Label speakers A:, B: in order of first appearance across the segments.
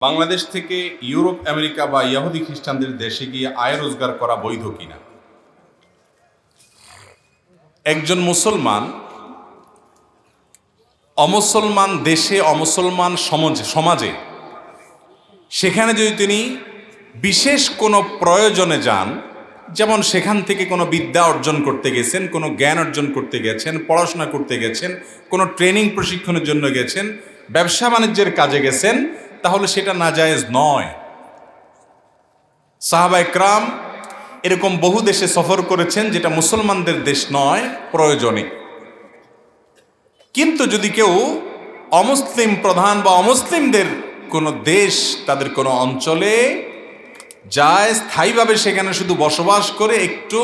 A: বাংলাদেশ থেকে Europe America বা ইহুদি খ্রিস্টানদের দেশে গিয়ে আয় রোজগার করা বৈধ কিনা? একজন মুসলমান অমুসলমান দেশে অমুসলমান সমাজে সেখানে যদি তিনি বিশেষ কোনো প্রয়োজনে যান, যেমন সেখান থেকে কোনো বিদ্যা অর্জন করতে গেছেন, কোনো জ্ঞান অর্জন করতে গেছেন, পড়াশোনা করতে গেছেন, কোনো ট্রেনিং প্রশিক্ষণের জন্য গেছেন, ব্যবসা বাণিজ্যের কাজে গেছেন, তাহলে সেটা নাজায়েজ নয়। সাহাবা একরাম এরকম বহু দেশে সফর করেছেন যেটা মুসলমানদের দেশ নয় প্রয়োজনে। কিন্তু যদি কেউ অমুসলিম প্রধান বা অমুসলিমদের কোনো দেশ, তাদের কোনো অঞ্চলে যায় স্থায়ীভাবে, সেখানে শুধু বসবাস করে একটু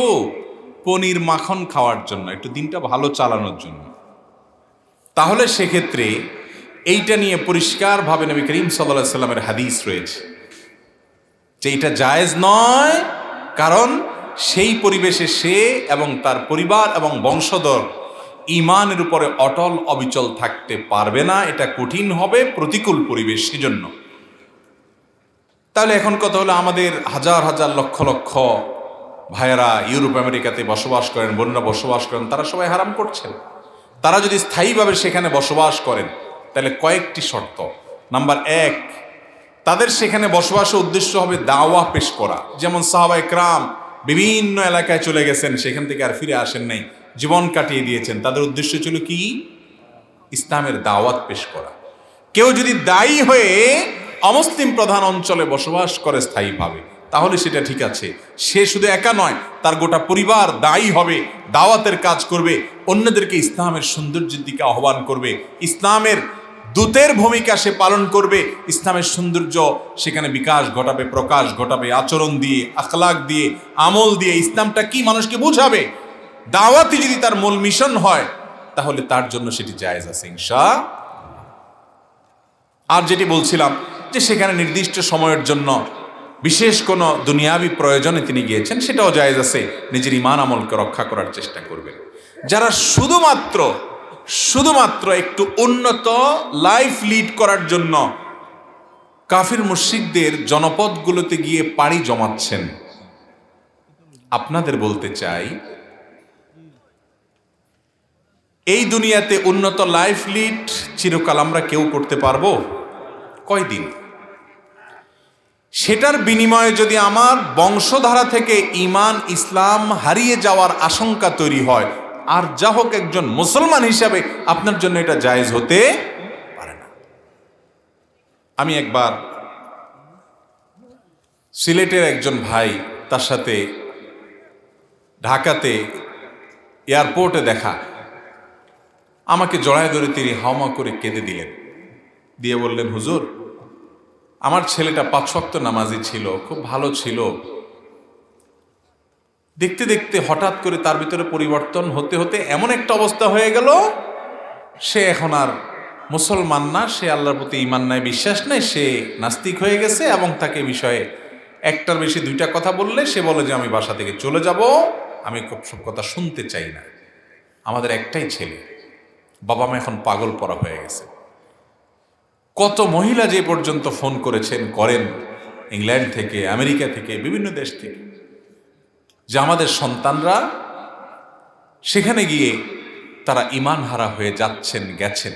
A: পনির মাখন খাওয়ার জন্য, একটু দিনটা ভালো চালানোর জন্য, তাহলে সেক্ষেত্রে এইটা নিয়ে পরিষ্কারভাবে নবী করিম সাল্লাল্লাহু আলাইহি সাল্লামের হাদিস রয়েছে যে এটা জায়েজ নয়। কারণ সেই পরিবেশে সে এবং তার পরিবার এবং বংশধর ঈমানের উপরে অটল অবিচল থাকতে পারবে না, এটা কঠিন হবে, প্রতিকূল পরিবেশ। সেজন্য তাহলে এখন কথা হলো, আমাদের হাজার হাজার লক্ষ লক্ষ ভাইয়েরা ইউরোপ আমেরিকাতে বসবাস করেন, বোনরা বসবাস করেন, তারা সবাই হারাম করছেন। তারা যদি স্থায়ীভাবে সেখানে বসবাস করেন তাহলে কয়েকটি শর্ত। নাম্বার 1, তাদের সেখানে বসবাসের উদ্দেশ্য হবে দাওয়া পেশ করা। যেমন সাহাবা একরাম বিভিন্ন এলাকায় চলে গেছেন, সেখান থেকে আর ফিরে আসেন নাই, জীবন কাটিয়ে দিয়েছেন। তাদের উদ্দেশ্য ছিল কি? ইসলামের দাওয়াত পেশ করা। কেউ যদি দায়ী হয়ে অমুসলিম প্রধান অঞ্চলে বসবাস করে স্থায়ীভাবে, তাহলে সেটা ঠিক আছে। সে শুধু একা নয়, তার গোটা পরিবার দায়ী হবে, দাওয়াতের কাজ করবে, অন্যদেরকে ইসলামের সৌন্দর্যের দিকে আহ্বান করবে, ইসলামের দূতের ভূমিকা সে পালন করবে, ইসলামের সৌন্দর্য সেখানে বিকাশ ঘটাবে, প্রকাশ ঘটাবে, আচরণ দিয়ে, আখলাক দিয়ে, আমল দিয়ে ইসলামটা কি মানুষকে বুঝাবে। দাওয়াতই যদি তার মূল মিশন হয়, তাহলে তার জন্য সেটি জায়েজ আছে ইনশাআল্লাহ। আর যেটি বলছিলাম যে সেখানে নির্দিষ্ট সময়ের জন্য বিশেষ কোনো দুনিয়াবি প্রয়োজনে তিনি গিয়েছেন, সেটাও জায়েজ আছে। নিজের ঈমান আমলকে রক্ষা করার চেষ্টা করবেন। যারা শুধুমাত্র একটু উন্নত লাইফ লিড করার জন্য কাফির মুশরিকদের জনপদগুলোতে গিয়ে পাড়ি জমাচ্ছেন, আপনাদের বলতে চাই, এই দুনিয়াতে উন্নত লাইফ লিড চিরকাল আমরা কেউ করতে পারবো? কয়দিন? সেটার বিনিময়ে যদি আমার বংশধারা থেকে ঈমান ইসলাম হারিয়ে যাওয়ার আশঙ্কা তৈরি হয়, আর যা হোক একজন মুসলমান হিসাবে আপনার জন্য এটা জায়েজ হতে পারে না। আমি একবার সিলেটের একজন ভাই, তার সাথে ঢাকাতে এয়ারপোর্টে দেখা, আমাকে জড়ায় ধরে তিনি হাওমা করে কেঁদে দিলেন, দিয়ে বললেন, হুজুর, আমার ছেলেটা 5 ওয়াক্ত নামাজি ছিল, খুব ভালো ছিল, দেখতে দেখতে হঠাৎ করে তার ভিতরে পরিবর্তন হতে হতে এমন একটা অবস্থা হয়ে গেল, সে এখন আর মুসলমান না, সে আল্লাহর প্রতি ঈমান নাই, বিশ্বাস নেই, সে নাস্তিক হয়ে গেছে। এবং তাকে বিষয়ে একটার বেশি 2টা কথা বললে সে বলে যে আমি বাসা থেকে চলে যাব, আমি সব কথা শুনতে চাই না। আমাদের একটাই ছেলে, বাবা মা এখন পাগল পড়া হয়ে গেছে। কত মহিলা যে পর্যন্ত ফোন করেন ইংল্যান্ড থেকে, আমেরিকা থেকে, বিভিন্ন দেশ থেকে, যে আমাদের সন্তানরা সেখানে গিয়ে তারা ঈমান হারা হয়ে গেছেন।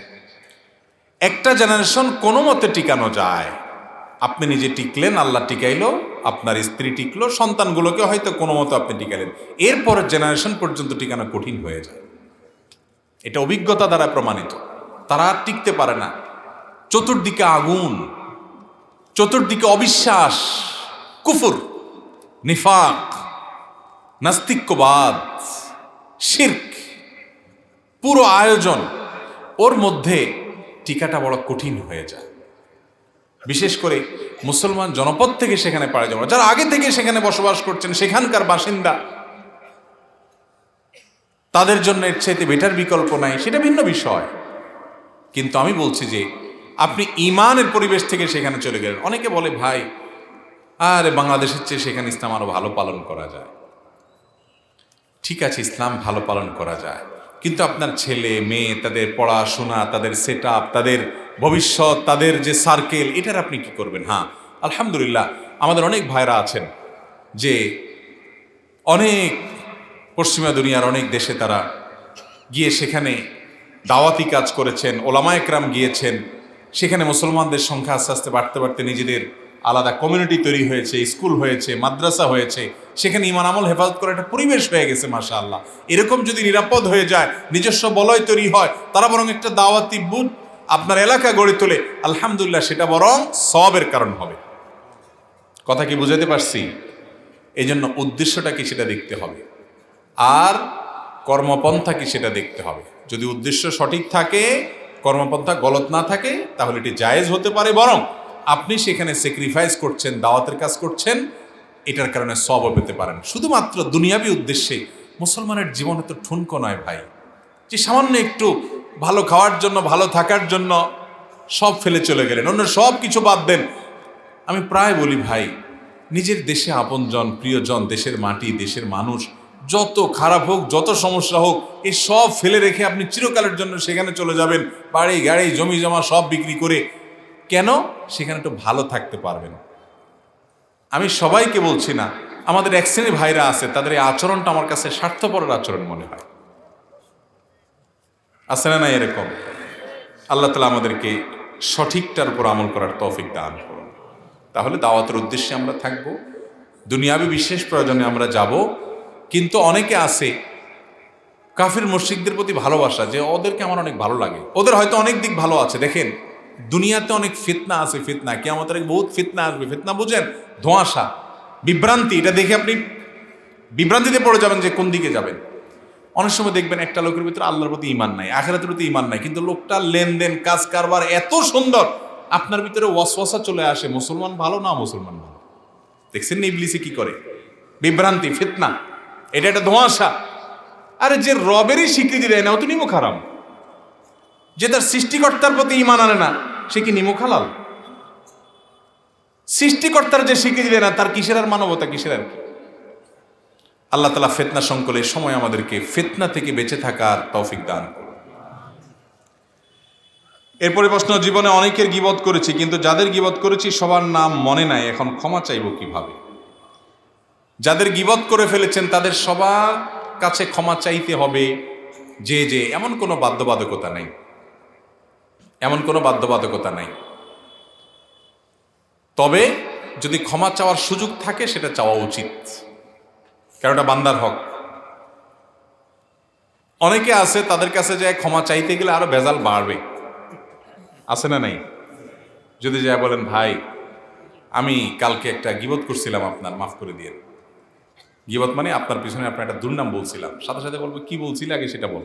A: একটা জেনারেশন কোনো মতে টিকানো যায়। আপনি নিজে টিকলেন, আল্লাহ টিকাইলো, আপনার স্ত্রী টিকলো, সন্তানগুলোকে হয়তো কোনো মতো আপনি টিকালেন, এরপরের জেনারেশন পর্যন্ত টিকানো কঠিন হয়ে যায়। এটা অভিজ্ঞতা দ্বারা প্রমাণিত। তারা আর টিকতে পারে না। চতুর্দিকে আগুন, চতুর্দিকে অবিশ্বাস, কুফর, নিফাক, নাস্তিক্যবাদ, শিরক, পুরো আয়োজন, ওর মধ্যে টিকাটা বড় কঠিন হয়ে যায়। বিশেষ করে মুসলমান জনপদ থেকে সেখানে পাড়ি জমা, যারা আগে থেকে সেখানে বসবাস করছেন, সেখানকার বাসিন্দা, তাদের জন্য এর চাইতে বেটার বিকল্প নাই, সেটা ভিন্ন বিষয়। কিন্তু আমি বলছি যে আপনি ঈমানের পরিবেশ থেকে সেখানে চলে গেলেন। অনেকে বলে, ভাই, আরে বাংলাদেশের চেয়ে সেখানে ইসলাম আরো ভালো পালন করা যায়। ঠিক আছে, ইসলাম ভালো পালন করা যায়, কিন্তু আপনার ছেলে মেয়ে, তাদের পড়াশোনা, তাদের সেট আপ, তাদের ভবিষ্যৎ, তাদের যে সার্কেল, এটার আপনি কি করবেন? হ্যাঁ, আলহামদুলিল্লাহ আমাদের অনেক ভাইরা আছেন যে অনেক পশ্চিমা দুনিয়ার অনেক দেশে তারা গিয়ে সেখানে দাওয়াতি কাজ করেছেন, ওলামা একরাম গিয়েছেন, সেখানে মুসলমানদের সংখ্যা আস্তে আস্তে বাড়তে বাড়তে নিজেদের আলাদা কমিউনিটি তৈরি হয়েছে, স্কুল হয়েছে, মাদ্রাসা হয়েছে, সেখানে ঈমান আমল হেফাজত করার একটা পরিবেশ হয়ে গেছে। মাশাআল্লাহ, এরকম যদি নিরাপদ হয়ে যায়, নিজস্ব বলয় তৈরি হয়, তারা বরং একটা দাওয়াতি বুথ আপনার এলাকা গড়ে তোলে, আলহামদুলিল্লাহ সেটা বরং সওয়াবের কারণ হবে। কথা কি বুঝাতে পারছি? এই জন্য উদ্দেশ্যটা কি সেটা দেখতে হবে, আর কর্মপন্থা কি সেটা দেখতে হবে। যদি উদ্দেশ্য সঠিক থাকে, কর্মপন্থা গলত না থাকে, তাহলে এটি জায়েজ হতে পারে, বরং আপনি সেখানে স্যাক্রিফাইস করছেন, দাওয়াতের কাজ করছেন, এটার কারণে সওয়াব পেতে পারেন। শুধুমাত্র দুনিয়াবি উদ্দেশ্যে মুসলমানের জীবনে তো ঠুনকো নয় ভাই, যে সামান্য একটু ভালো খাওয়ার জন্য, ভালো থাকার জন্য সব ফেলে চলে গেলেন, অন্য সব কিছু বাদ দেন। আমি প্রায় বলি ভাই, নিজের দেশে আপনজন, প্রিয়জন, দেশের মাটি, দেশের মানুষ যত খারাপ হোক, যত সমস্যা হোক, এই সব ফেলে রেখে আপনি চিরকালের জন্য সেখানে চলে যাবেন, বাড়ি গাড়ি জমি জমা সব বিক্রি করে। কেন? সেখানে একটু ভালো থাকতে পারবেন। আমি সবাইকে বলছি না, আমাদের এক শ্রেণীর ভাইরা আছে, তাদের এই আচরণটা আমার কাছে স্বার্থপরের আচরণ মনে হয়। আছে না? না এরকম? আল্লাহ তাআলা আমাদেরকে সঠিকটার উপর আমল করার তৌফিক দান করুন। তাহলে দাওয়াতের উদ্দেশ্যে আমরা থাকব, দুনিয়াবি বিশেষ প্রয়োজনে আমরা যাব। কিন্তু অনেকে আছে কাফির মুশরিকদের প্রতি ভালোবাসা, যে ওদেরকে আমার অনেক ভালো লাগে, ওদের হয়তো অনেক দিক ভালো আছে। দেখেন, দুনিয়াতে অনেক ফিতনা আছে, ফিতনা কিয়ামতের আগে বহুত ফিতনা আসবে। ফিতনা বুঝেন? ধোঁয়াশা, বিভ্রান্তি। এটা দেখে আপনি বিভ্রান্তিতে পড়ে যাবেন যে কোন দিকে যাবেন। অনেক সময় দেখবেন একটা লোকের ভিতরে আল্লাহর প্রতি ঈমান নাই, আখিরাতের প্রতি ঈমান নাই, কিন্তু লোকটার লেনদেন, কাজ কারবার এত সুন্দর, আপনার ভিতরে ওয়াসওয়াসা চলে আসে, মুসলমান ভালো না মুসলমান ভালো। দেখছেন না ইবলিসে কি করে? বিভ্রান্তি, ফিতনা, এটা একটা ধোঁয়াশা। আরে যে রবেরই স্বীকৃতি দেয় না, ও তো নিমক হারাম। যে তার সৃষ্টিকর্তার প্রতি ঈমান আনে না, সে কি নিমক হালাল? সৃষ্টিকর্তার যে স্বীকৃতি দেয় না, তার কিসের আর মানবতা, কিসের আর কি? আল্লাহ তাআলা ফিতনা সংকলে সময় আমাদেরকে ফিতনা থেকে বেঁচে থাকার তৌফিক দান করুন। এরপরে প্রশ্ন, জীবনে অনেকের গীবত করেছি, কিন্তু যাদের গীবত করেছি সবার নাম মনে নাই, এখন ক্ষমা চাইব কিভাবে? যাদের গীবত করে ফেলেছেন তাদের সবার কাছে ক্ষমা চাইতে হবে, যে এমন কোনো বাধ্যবাধকতা নেই, এমন কোনো বাধ্যবাধকতা নেই। তবে যদি ক্ষমা চাওয়ার সুযোগ থাকে সেটা চাওয়া উচিত, কারণ এটা বান্দার হক। অনেকে আছে তাদের কাছে যায় ক্ষমা চাইতে গেলে আরো ভেজাল বাড়বে, আছে না নাই? যদি যায় বলেন, ভাই আমি কালকে একটা গীবত করছিলাম, আপনার মাফ করে দিয়ে। গীবত মানে আপনার পিছনে আপনার একটা দুর্নাম বলছিলাম, সাথে সাথে বলবো কি বলছিলে আগে সেটা বল।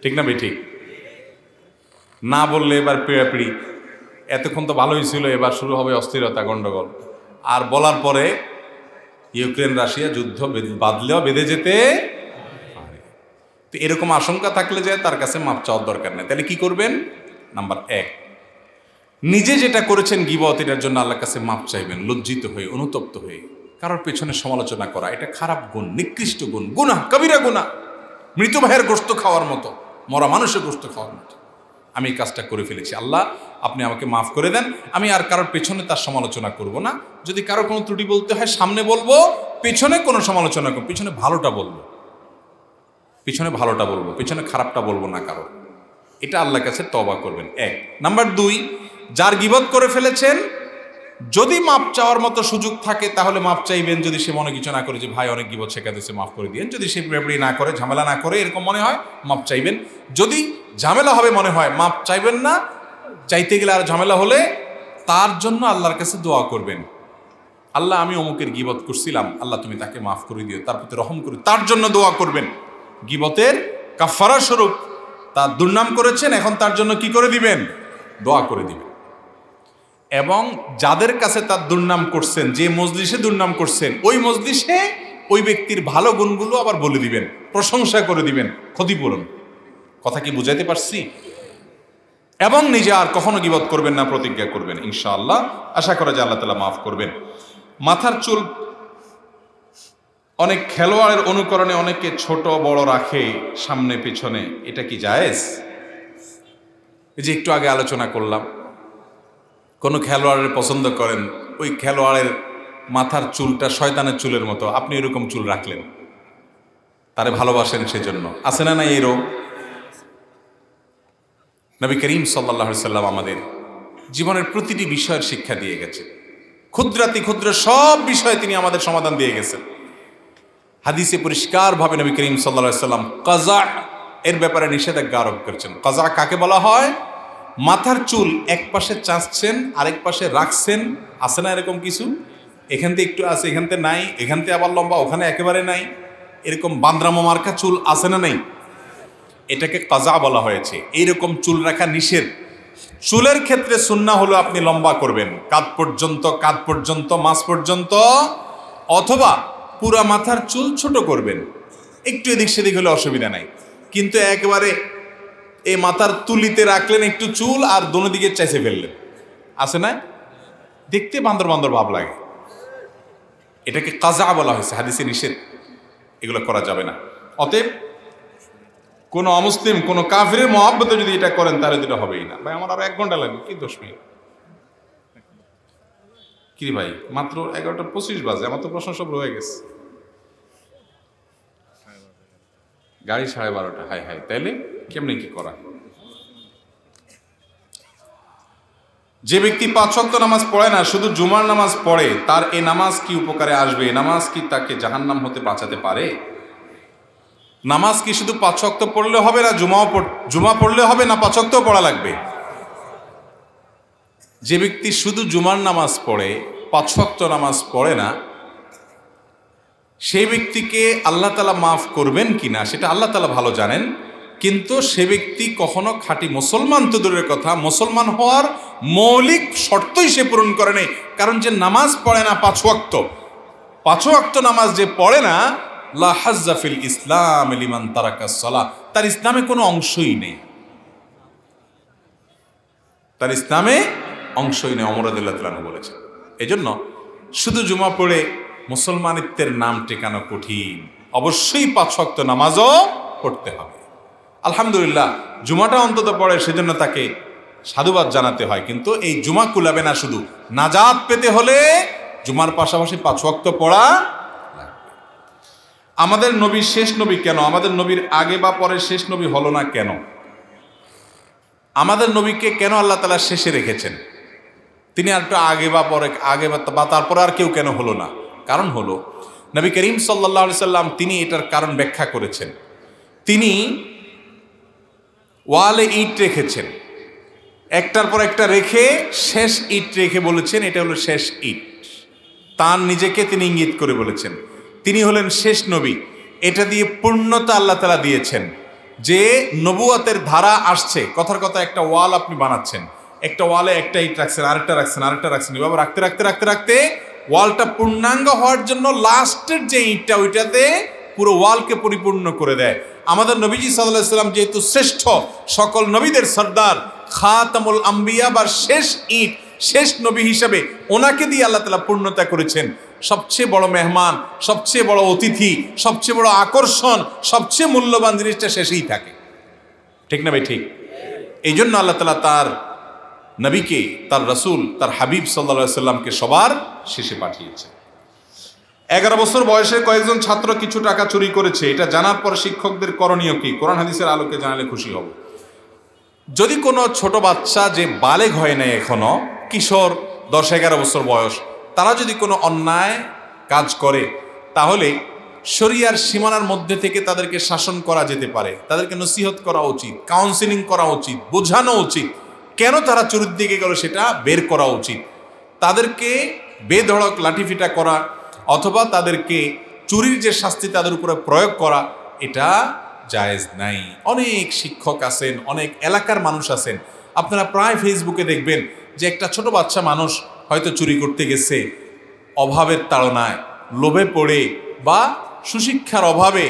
A: ঠিক না বেঠিক? না বললে এবার পিড়াপিড়ি, এতক্ষণ তো ভালোই ছিল, এবার শুরু হবে অস্থিরতা, গন্ডগোল। আর বলার পরে ইউক্রেন রাশিয়া যুদ্ধ বাঁধলেও বেঁধে যেতে পারে। তো এরকম আশঙ্কা থাকলে যায় তার কাছে মাপ চাওয়ার দরকার নেই। তাহলে কি করবেন? নাম্বার 1, নিজে যেটা করেছেন গীবত, এটার জন্য আল্লাহর কাছে মাপ চাইবেন, লজ্জিত হয়ে, অনুতপ্ত হয়ে। কারোর পেছনে সমালোচনা করা এটা খারাপ গুণ, নিকৃষ্ট গুণ, গুনাহ, কবিরা গুনাহ, মৃত ভাইয়ের গোশত খাওয়ার মতো, মরা মানুষের গোশত খাওয়ার মতো। আমি এই কাজটা করে ফেলেছি, আল্লাহ আপনি আমাকে মাফ করে দেন, আমি আর কারোর পেছনে তার সমালোচনা করব না। যদি কারো কোনো ত্রুটি বলতে হয় সামনে বলবো, পেছনে কোনো সমালোচনা করবো, পিছনে ভালোটা বলবো, পিছনে ভালোটা বলবো, পিছনে খারাপটা বলবো না কারো। এটা আল্লাহর কাছে তওবা করবেন। 1 নাম্বার 2, যার গীবত করে ফেলেছেন যদি মাপ চাওয়ার মতো সুযোগ থাকে তাহলে মাপ চাইবেন। যদি সে মনে কিছু না করে যে ভাই অনেক গীবত শেখা দিয়েছে, মাফ করে দিয়েন, যদি সে ব্যাপারে না করে, ঝামেলা না করে, এরকম মনে হয় মাপ চাইবেন। যদি ঝামেলা হবে মনে হয়, মাপ চাইবেন না। চাইতে গেলে আর ঝামেলা হলে তার জন্য আল্লাহর কাছে দোয়া করবেন, আল্লাহ আমি অমুকের গীবত করছিলাম, আল্লাহ তুমি তাকে মাফ করে দিও, তার প্রতি রহম করে, তার জন্য দোয়া করবেন। গীবতের কাফারা স্বরূপ তার দুর্নাম করেছেন, এখন তার জন্য কি করে দিবেন? দোয়া করে দিবেন। এবং যাদের কাছে তার দুর্নাম করছেন, যে মজলিসে দুর্নাম করছেন, ওই মজলিসে ওই ব্যক্তির ভালো গুণগুলো আবার বলে দিবেন, প্রশংসা করে দিবেন, ক্ষতিপূরণ। কথা কি বুঝাইতে পারছি? এবং নিজে আর কখনো গীবত করবেন না প্রতিজ্ঞা করবেন, ইনশাআল্লাহ। আশা করা যায় আল্লাহ তাআলা মাফ করবেন। মাথার চুল অনেক খেলোয়াড়ের অনুকরণে অনেকে ছোট বড় রাখে সামনে পিছনে, এটা কি জায়েজ? এই যে একটু আগে আলোচনা করলাম, কোনো খেলোয়াড়ের পছন্দ করেন, ওই খেলোয়াড়ের মাথার চুলটা শয়তানের চুলের মতো, আপনি এরকম চুল রাখলেন, তারে ভালোবাসেন সেজন্য। আছে না নাই এই রোগ? নবী করিম সাল্লাল্লাহু আলাইহি সাল্লাম আমাদের জীবনের প্রতিটি বিষয়ের শিক্ষা দিয়ে গেছে, ক্ষুদ্রাতি ক্ষুদ্র সব বিষয়ে তিনি আমাদের সমাধান দিয়ে গেছেন। হাদিসে পরিষ্কারভাবে নবী করিম সাল্লাল্লাহু আলাইহি সাল্লাম কাজা এর ব্যাপারে নিষেধাজ্ঞা আরোপ করেছেন। কাজা কাকে বলা হয়? মাথার চুল এক পাশে চাঁচছেন, আরেক পাশে রাখছেন, আছে না এরকম কিছু? এখান থেকে একটু আছে, এখান থেকে নাই, এখান থেকে আবার লম্বা, ওখানে একেবারে নাই, এরকম বান্দ্রামো মার্কা চুল আছে না নাই? এটাকে কাজা বলা হয়েছে। এইরকম চুল রাখা নিষেধ। চুলের ক্ষেত্রে সুন্নাহ হলো আপনি লম্বা করবেন কাঁধ পর্যন্ত মাঝ পর্যন্ত, অথবা পুরা মাথার চুল ছোট করবেন, একটু এদিক সেদিক হলে অসুবিধা নাই। কিন্তু একেবারে এই মাথার তুলিতে রাখলেন একটু চুল আর দোনো দিকে চাইছে ফেললেন, আছে না? দেখতে বান্দর বান্দর ভাব লাগে। এটাকে কাজা বলা হয়েছে, হাদিসে নিষেধ, এগুলো করা যাবে না। অতএব কোন অমুসলিম, কোন কাফিরের মহব্বতে যদি এটা করেন তাহলে এটা হবেই না। ভাই আমার আরো 1 ঘন্টা লাগবে, কি 10 মিনিট? কি ভাই, মাত্র 11:25 বাজে, আমার তো প্রশ্ন সব রয়ে গেছে। গাড়ি 12:30। হাই হাই, তাইলে কেমনে কি করা? যে ব্যক্তি 5 ওয়াক্ত নামাজ পড়ে না, শুধু জুমার নামাজ পড়ে, তার এই নামাজ কি উপকারে আসবে? নামাজ কি তাকে জাহান্নাম হতে বাঁচাতে পারে? নামাজ কি শুধু 5 ওয়াক্ত পড়লে হবে, না জুমা পড়লে হবে, না 5 ওয়াক্ত পড়া লাগবে? যে ব্যক্তি শুধু জুমার নামাজ পড়ে, 5 ওয়াক্ত নামাজ পড়ে না, সেই ব্যক্তিকে আল্লাহ তাআলা মাফ করবেন কিনা সেটা আল্লাহ তাআলা ভালো জানেন। কিন্তু সে ব্যক্তি কখনো খাঁটি মুসলমান তো দূরের কথা, মুসলমান হওয়ার মৌলিক শর্তই সে পূরণ করে নেই। কারণ যে নামাজ পড়ে না 5 ওয়াক্ত নামাজ যে পড়ে না, লা হাজ্জা ফিল ইসলাম লিমান তারাকাস সালাহ, তার ইসলামে কোনো অংশই নেই, তার ইসলামে অংশই নেই। ওমর রাদিয়াল্লাহু তাআলা বলেছেন। এজন্য শুধু জুমা পড়ে মুসলমানিত্বের নাম টেকানো কঠিন, অবশ্যই 5 ওয়াক্ত নামাজও পড়তে হবে। আলহামদুলিল্লাহ, জুমাটা অন্তত পড়ে, সেজন্য তাকে সাধুবাদ জানাতে হয়। কিন্তু এই জুমা কুলাবে না, শুধু নাজাত পেতে হলে জুমার পাশাপাশি 5 ওয়াক্ত পড়া লাগবে। আমাদের নবী শেষ নবী কেন? আমাদের নবীর আগে বা পরে শেষ নবী হলো না কেন? আমাদের নবীকে কেন আল্লাহ তাআলা শেষে রেখেছেন? তিনি আর একটু আগে বা তারপরে আর কেউ কেন হলো না? কারণ হলো, নবী করিম সাল্লাল্লাহু আলাইহি সাল্লাম তিনি এটার কারণ ব্যাখ্যা করেছেন। তিনি ওয়ালে ইট রেখেছেন, একটার পর একটা রেখে শেষ ইট রেখে বলেছেন এটা হলো শেষ ইট। তার নিজেকে তিনি ইঙ্গিত করে বলেছেন তিনি হলেন শেষ নবী। এটা দিয়ে পূর্ণতা আল্লাহ তাআলা দিয়েছেন যে নবুয়তের ধারা আসছে। কথার কথা, একটা ওয়াল আপনি বানাচ্ছেন, একটা ওয়ালে একটা ইট রাখছেন, আরেকটা রাখছেন, এভাবে রাখতে ওয়ালটা পূর্ণাঙ্গ হওয়ার জন্য লাস্টের যে ইটটা, ওইটাতে পুরো ওয়ালকে পরিপূর্ণ করে দেয়। আমাদের নবীজি সাল্লাল্লাহু আলাইহি সাল্লাম যেহেতু শ্রেষ্ঠ, সকল নবীদের সর্দার, খাতামুল আম্বিয়া বা শেষ ইট, শেষ নবী হিসেবে ওনাকে দিয়ে আল্লাহ তাআলা পূর্ণতা করেছেন। সবচেয়ে বড় মেহমান, সবচেয়ে বড় অতিথি, সবচেয়ে বড় আকর্ষণ, সবচেয়ে মূল্যবান জিনিসটা শেষেই থাকে, ঠিক না ভাই? ঠিক। এই জন্য আল্লাহ তাআলা তার নবীকে, তার রাসূল, তার হাবিব সাল্লাল্লাহু আলাইহি সাল্লামকে সবার শেষে পাঠিয়েছেন। 11 বছর বয়সে কয়েকজন ছাত্র কিছু টাকা চুরি করেছে, এটা জানার পর শিক্ষকদের করণীয় কি? কোরআন হাদিসের আলোকে জানালে খুশি হব। যদি কোনো ছোট বাচ্চা যে বালেগ হয় নাই এখনো, কিশোর 10-11 বছর বয়স, তারা যদি কোনো অন্যায় কাজ করে, তাহলে শরিয়ার সীমানার মধ্যে থেকে তাদেরকে শাসন করা যেতে পারে, তাদেরকে নসিহত করা উচিত, কাউন্সিলিং করা উচিত, বোঝানো উচিত, কেন তারা চুরির দিকে গেল সেটা বের করা উচিত। তাদেরকে বেধড়ক লাঠিপিটা করা অথবা তাদেরকে চুরির যে শাস্তি তাদের উপরে প্রয়োগ করা, এটা জায়েজ নাই। অনেক শিক্ষক আছেন, অনেক এলাকার মানুষ আছেন, আপনারা প্রায় ফেসবুকে দেখবেন যে একটা ছোট বাচ্চা মানুষ হয়তো চুরি করতে গেছে, অভাবের তাড়নায়, লোভে পড়ে বা সুশিক্ষার অভাবে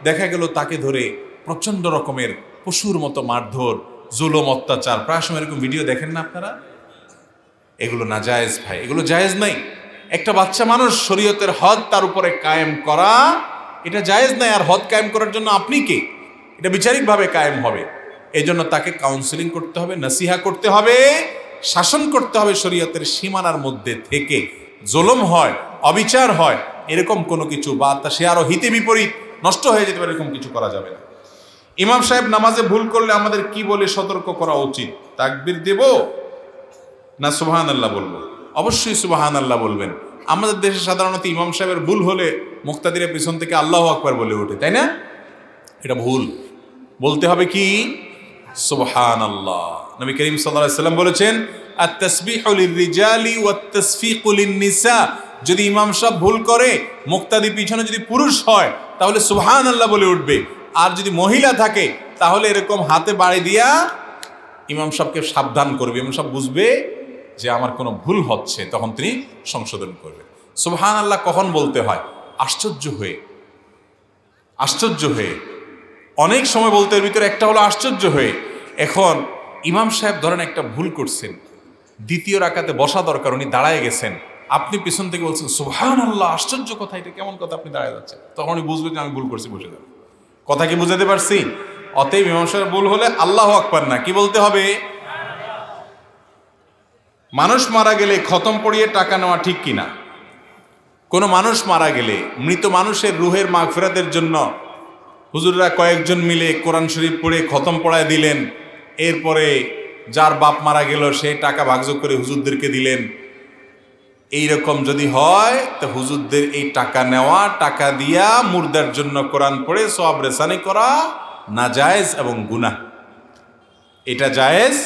A: দেখা গেল তাকে ধরে প্রচণ্ড রকমের পশুর মতো মারধর, জুলুম, অত্যাচার। প্রায় সময় এরকম ভিডিও দেখেন না আপনারা? এগুলো নাজায়েজ ভাই, এগুলো জায়েজ নাই। একটা বাচ্চা মানুষ, শরীয়তের হদ তার উপরে কায়েম করা এটা জায়েজ নাই। আর হদ কায়েম করার জন্য আপনি কে? এটা বিচারিকভাবে কায়েম হবে। এই জন্য তাকে কাউন্সিলিং করতে হবে, নসিহা করতে হবে, শাসন করতে হবে শরীয়তের সীমানার মধ্যে থেকে। জুলুম হয়, অবিচার হয়, এরকম কোনো কিছু বা তা সে আরো হিতে বিপরীত নষ্ট হয়ে যেতে পারে, এরকম কিছু করা যাবে না। ইমাম সাহেব নামাজে ভুল করলে আমাদের কি বলে সতর্ক করা উচিত? তাকবীর দেব না সুবহানাল্লাহ বলবো? অবশ্যই সুবহানাল্লাহ বলবেন। আমাদের দেশে সাধারণত ইমাম সাহেবের ভুল হলে মুক্তাদিরের পিছন থেকে আল্লাহু আকবার বলে ওঠে, তাই না? এটা ভুল। বলতে হবে কি? সুবহানাল্লাহ। নবী করিম সাল্লাল্লাহু আলাইহি ওয়াসাল্লাম বলেছেন, আত-তাসবিহু লির-রিজালি ওয়াত-তাসফিকু লিন-নিসা। যদি ইমাম সাহেব ভুল করে, মুক্তাদি পিছনে যদি পুরুষ হয় তাহলে সুবহানাল্লাহ বলে উঠবে। আর যদি মহিলা থাকে তাহলে এরকম হাতে বাড়ি দিয়া ইমাম সাহেবকে সাবধান করবে। ইমাম সাহেব বুঝবে যে আমার কোনো ভুল হচ্ছে, তখন তিনি সংশোধন করবেন। সুবহানাল্লাহ কখন বলতে হয়? আশ্চর্য হয়ে। আশ্চর্য হয়ে অনেক সময় বলতে, এর ভিতরে একটা হলো আশ্চর্য হয়ে। এখন ইমাম সাহেব ধরেন একটা ভুল করছেন, দ্বিতীয় রাকাতে বসা দরকার, উনি দাঁড়ায় গেছেন, আপনি পিছন থেকে বলছেন সুবহানাল্লাহ, আশ্চর্য কথা, এটা কেমন কথা, আপনি দাঁড়ায় যাচ্ছেন, তখন উনি বুঝবেন যে আমি ভুল করছি, বসে যাবেন। কথা কি বুঝাতে পারছি? অতএব ইমাম সাহেব ভুল হলে আল্লাহু আকবার না, কি বলতে হবে? মানুষ মারা গেলে খতম পড়িয়ে টাকা নেওয়া ঠিক কিনা? কোনো মানুষ মারা গেলে মৃত মানুষের রুহের মাগফিরাতের জন্য হুজুররা কয়েকজন মিলে কোরআন শরীফ পড়ে খতম পড়ায় দিলেন। এরপরে যার বাপ মারা গেল সে টাকা ভাগযোগ করে হুজুরদেরকে দিলেন। এইরকম যদি হয় তো হুজুরদের এই টাকা নেওয়া, টাকা দিয়া মুর্দার জন্য কোরআন পড়ে সওয়াব রেসানি করা নাজায়েজ এবং গুনাহ। এটা জায়েজ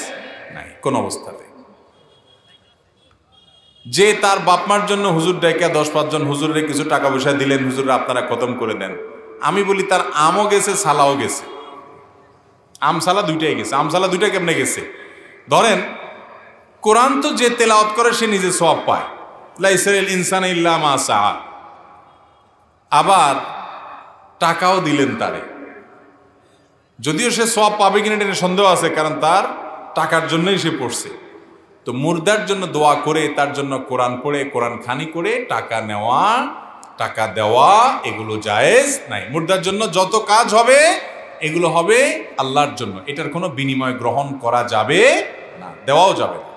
A: নাই কোন অবস্থাতে। যে তার বাপমার জন্য হুজুর ডাইকা 10-5 জন হুজুরের কিছু টাকা পয়সা দিলেন, হুজুররা আপনারা খতম করে দেন, আমি বলি তার আমও গেছে, সালাও গেছে। আম সালা দুইটাই গেছে। আম সালা দুইটা কেমনে গেছে? ধরেন কোরআন তো যে তেলাওয়াত করে সে নিজে সওয়াব পায়, লাইসাল ইনসান ইল্লা মা সাআ। আবার টাকাও দিলেন তারে, যদিও সে সওয়াব পাবে কিনা এটা সন্দেহ আছে, কারণ তার টাকার জন্যই সে পড়ছে। তো মুর্দার জন্য দোয়া করে, তার জন্য কোরআন পড়ে, কোরআন খানি করে টাকা নেওয়া, টাকা দেওয়া এগুলো জায়েজ নাই। মুর্দার জন্য যত কাজ হবে এগুলো হবে আল্লাহর জন্য, এটার কোনো বিনিময় গ্রহণ করা যাবে না, দেওয়াও যাবে না।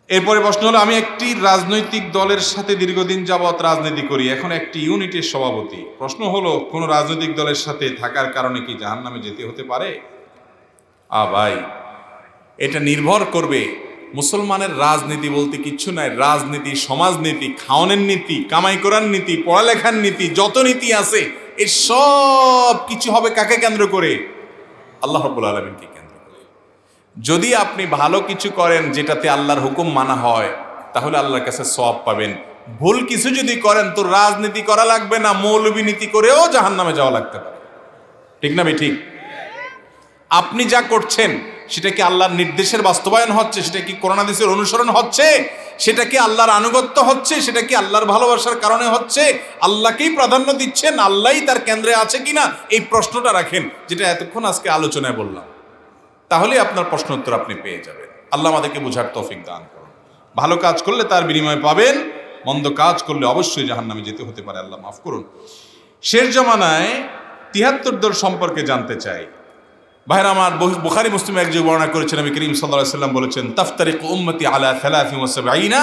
A: এরপরে প্রশ্ন হলো, আমি একটি রাজনৈতিক দলের সাথে দীর্ঘদিন যাবৎ রাজনীতি করি, এখন একটি ইউনিটের সভাপতি। প্রশ্ন হলো, কোন রাজনৈতিক দলের সাথে থাকার কারণে কি জাহান্নামে যেতে হতে পারে? ভাই, এটা নির্ভর করবে। মুসলমানের রাজনীতি বলতে কিচ্ছু নাই। রাজনীতি, সমাজনীতি, খাওয়ানোর নীতি, কামাই করার নীতি, পড়ালেখার নীতি, যত নীতি আছে এর সব কিছু হবে কাকে কেন্দ্র করে? আল্লাহ রাব্বুল আলামিনকে কেন্দ্র করে। যদি আপনি ভালো কিছু করেন যেটাতে আল্লাহর হুকুম মানা হয়, তাহলে আল্লাহর কাছে সওয়াব পাবেন। ভুল কিছু যদি করেন তো রাজনীতি করা লাগবে না, মৌলবী নীতি করেও জাহান্নামে যাওয়া লাগতে পারে। ঠিক না ভাই? ঠিক। আপনি যা করছেন সেটা কি আল্লাহর নির্দেশের বাস্তবায়ন হচ্ছে? সেটা কি কোরআন হাদিসের অনুসরণ হচ্ছে? সেটা কি আল্লাহর আনুগত্য হচ্ছে? সেটা কি আল্লাহর ভালোবাসার কারণে হচ্ছে? আল্লাহকেই প্রাধান্য দিচ্ছেন, আল্লাহই তার কেন্দ্রে আছে কিনা, এই প্রশ্নটা রাখেন, যেটা এতক্ষণ আজকে আলোচনায় বললাম। তাহলে আপনার প্রশ্ন উত্তর আপনি পেয়ে যাবেন। আল্লাহ আমাদেরকে বোঝার তৌফিক দান করুন। ভালো কাজ করলে তার বিনিময় পাবেন, মন্দ কাজ করলে অবশ্যই জাহান্নামে যেতে হতে পারে। আল্লাহ মাফ করুন। শেষ জামানায় ৭৩ দল সম্পর্কে জানতে চাই। ভাইরা আমার, বুখারী মুসলিম এক যুগ বর্ণনা করেছেন, নবী করিম সাল্লাল্লাহু আলাইহি ওয়াসাল্লাম বলেছেন, তাফতারিকু উম্মতি আলা 73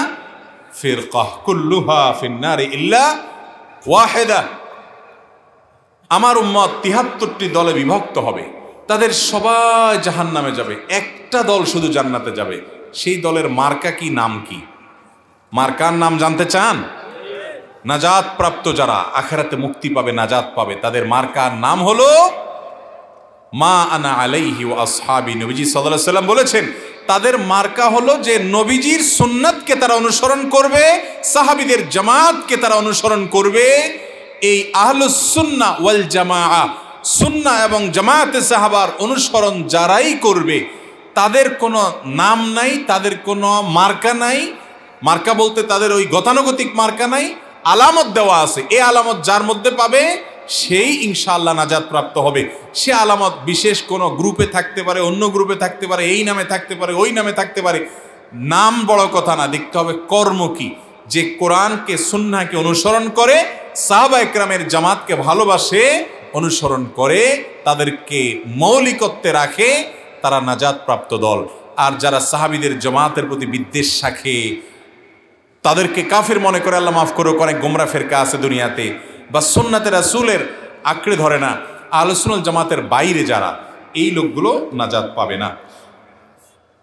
A: ফিরকাহ কুল্লুহা ফিন নারি ইল্লা ওয়াহিদা। আমার উম্মত ৭৩টি দলে বিভক্ত হবে, তাদের সবাই জাহান্নামে যাবে, একটা দল শুধু জান্নাতে যাবে। সেই দলের মার্কা কি, নাম কি? মার্কার নাম জানতে চান? নাজাত প্রাপ্ত যারা আখিরাতে মুক্তি পাবে, নাজাত পাবে, তাদের মার্কার নাম হলো মা আনা আলাইহি ওয়া আসহাবি। নবীজি সাল্লাল্লাহু আলাইহি ওয়াসাল্লাম বলেছেন, তাদের মার্কা হলো যে নবীজির সুন্নাতকে তারা অনুসরণ করবে, সাহাবীদের জামাতকে তারা অনুসরণ করবে। এই আহলুস সুন্নাহ ওয়াল জামাআহ, সুন্নাহ এবং জামাতে সাহাবার অনুসরণ যারাই করবে, তাদের কোনো নাম নাই, তাদের কোনো মার্কা নাই। মার্কা বলতে তাদের ওই গতানুগতিক মার্কা নাই, আলামত দেওয়া আছে। এই আলামত যার মধ্যে পাবে সেই ইনশাআল্লাহ নাজাত প্রাপ্ত হবে। সে আলামত বিশেষ কোনো গ্রুপে থাকতে পারে, অন্য গ্রুপে থাকতে পারে, এই নামে থাকতে পারে, ওই নামে থাকতে পারে। নাম বড় কথা না, দেখতে হবে কর্ম কি। যে কোরআনকে সুন্নাহকে অনুসরণ করে, সাহাবা একরামের জামাতকে ভালোবাসে, অনুসরণ করে, তাদেরকে মৌলিকত্বে রাখে, তারা নাজাত প্রাপ্ত দল। আর যারা সাহাবীদের জামাতের প্রতি বিদ্বেষ রাখে, তাদেরকে কাফির মনে করে, আল্লাহ মাফ করুক, অনেক গোমরা ফেরকা আছে দুনিয়াতে, বা সুন্নাতে রাসূলের আঁকড়ে ধরে না, আহলে সুন্নাত জামাতের বাইরে যারা, এই লোকগুলো নাজাত পাবে না।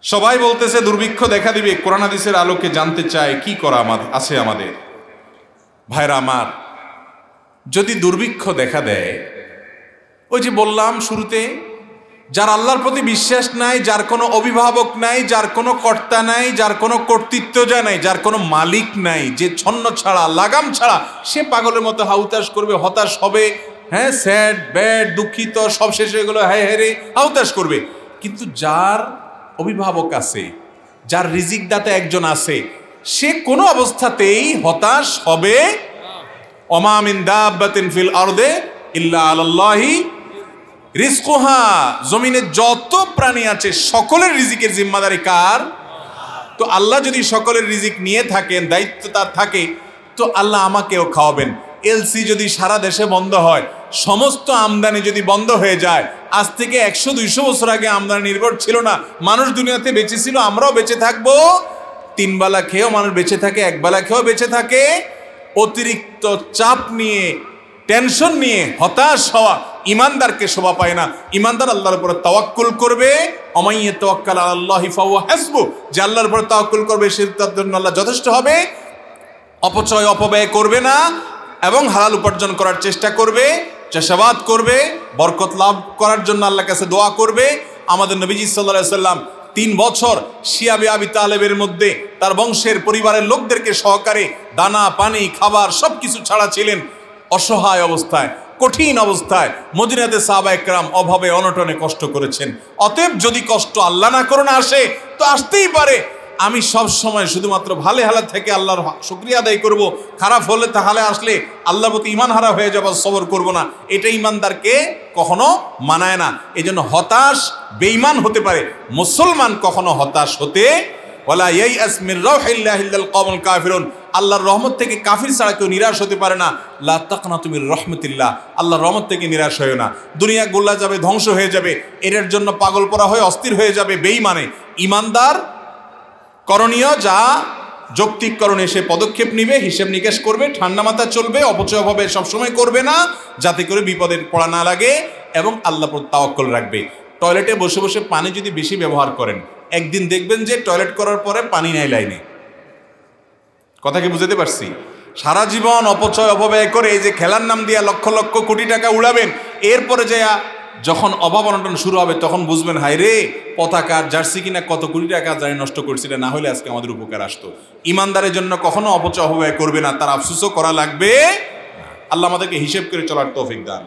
A: সবাই বলতেছে দুর্ভিক্ষ দেখা দিবে, কোরআন হাদিসের আলোকে জানতে চায় কি করা আছে আমাদের। ভাইরা আমার, যদি দুর্ভিক্ষ দেখা দেয়, ওই যে বললাম শুরুতে, যার আল্লাহর প্রতি বিশ্বাস নাই, যার কোনো অভিভাবক নাই, যার কোনো কর্তা নাই, যার কোনো কর্তৃত্ব নাই, যার কোনো মালিক নাই, যে ছন্ন ছাড়া লাগাম ছাড়া, সে পাগলের মতো হাউতাস করবে, হতাশ হবে, হ্যাঁ, স্যাড ব্যাড দুঃখিত, সব শেষে এগুলো হ্যাঁ হেরে হাউতাস করবে। কিন্তু যার অভিভাবক আছে, যার রিজিক দাতা একজন আছে, সে কোনো অবস্থাতেই হতাশ হবে। ওমা মিন দাব্বাতিন ফিল আরদে ইল্লা আলাল্লাহি রিজকুহা, জমিনে যত প্রাণী আছে সকলের রিজিকের জিম্মাদারি কার? তো আল্লাহ যদি সকলের রিজিক নিয়ে থাকেন, দায়িত্ব তার থাকে, তো আল্লাহ আমাকেও খাওয়াবেন। এলসি যদি সারা দেশে বন্ধ হয়, সমস্ত আমদানি যদি বন্ধ হয়ে যায়, আজ থেকে 100-200 বছর আগে আমদানি নির্ভর ছিল না, মানুষ দুনিয়াতে বেঁচে ছিল, আমরাও বেঁচে থাকবো। 3 বেলা খেয়েও মানুষ বেঁচে থাকে, 1 বেলা খেয়েও বেঁচে থাকে। অতিরিক্ত চাপ নিয়ে, টেনশন নিয়ে হতাশ হওয়া ইমানদারকে শোভা পায় না। ইমানদার আল্লাহর উপর তাওয়াক্কুল করবে, অমাইয়া তাওয়াক্কাল আলাল্লাহি ফাহুয়া হাসবু, যে আল্লাহর উপর তাওয়াক্কুল করবে সে তার জন্য আল্লাহ যথেষ্ট হবে। অপচয় অপব্যয় করবে না এবং হালাল উপার্জন করার চেষ্টা করবে, চাষাবাদ করবে, বরকত লাভ করার জন্য আল্লাহর কাছে দোয়া করবে। আমাদের নবীজি সাল্লাল্লাহু আলাইহি সাল্লাম 3 বছর শিয়াবে আবি তালেবের মধ্যে তার বংশের পরিবারের লোকদেরকে সহকারে দানা পানি খাবার সবকিছু ছাড়া ছিলেন, অসহায় অবস্থায়, কঠিন অবস্থায়। মদিনাতে সাহাবা একরাম অভাবে অনটনে কষ্ট করেছেন। অতএব যদি কষ্ট আল্লাহ না করুন আসে, তো আসতেই পারে, আমি সব সময় শুধুমাত্র ভালো হালাত থেকে আল্লাহর শুকরিয়া আদায় করব, খারাপ হলে তাহলে আসলে আল্লাহর প্রতি ইমান হারা হয়ে যাব, সবর করব না, এটা ইমানদারকে কখনো মানায় না। এই জন্য হতাশ বেঈমান হতে পারে, মুসলমান কখনো হতাশ হতে ওয়ালা ইয়াইআস মির রাউহিল্লাহি ইল্লাল কওমুল কাফিরুন, আল্লাহর রহমত থেকে কাফির ছাড়া কেউ নিরাশ হতে পারে না। লা তাকনাতু মির রাহমাতিল্লাহ, আল্লাহর রহমত থেকে নিরাশ হয়ো না। দুনিয়া গোল্লা যাবে, ধ্বংস হয়ে যাবে, এর জন্য পাগল পড়া হয়ে অস্থির হয়ে যাবে বেঈমানে। ইমানদার করণীয় যা যৌক্তিক করণে সে পদক্ষেপ নিবে, হিসেব নিকেশ করবে, ঠান্ডা মাথা চলবে, অপচয় হবে সবসময় করবে না, যাতে করে বিপদের পড়া না লাগে, এবং আল্লাহর প্রতি তাওয়াক্কুল রাখবে। টয়লেটে বসে বসে পানি যদি বেশি ব্যবহার করেন, একদিন দেখবেন যে টয়লেট করার পরে পানি নাই লাইনে। কথা কি বুঝাতে পারছি? সারা জীবন অপচয় অপব্যয় করে এই যে খেলার নাম দিয়া লক্ষ লক্ষ কোটি টাকা উড়াবেন, এরপরে যায়া যখন অভাব অনটন শুরু হবে তখন বুঝবেন, হায় রে, পতাকার জার্সি কিনা কত কোটি টাকা জানি নষ্ট করছিল, না হলে আজকে আমাদের উপকার আসতো। ইমানদারের জন্য কখনো অপচয় অপব্যয় করবে না, তার আফসোসও করা লাগবে। আল্লাহ আমাদেরকে হিসেব করে চলার তৌফিক দান।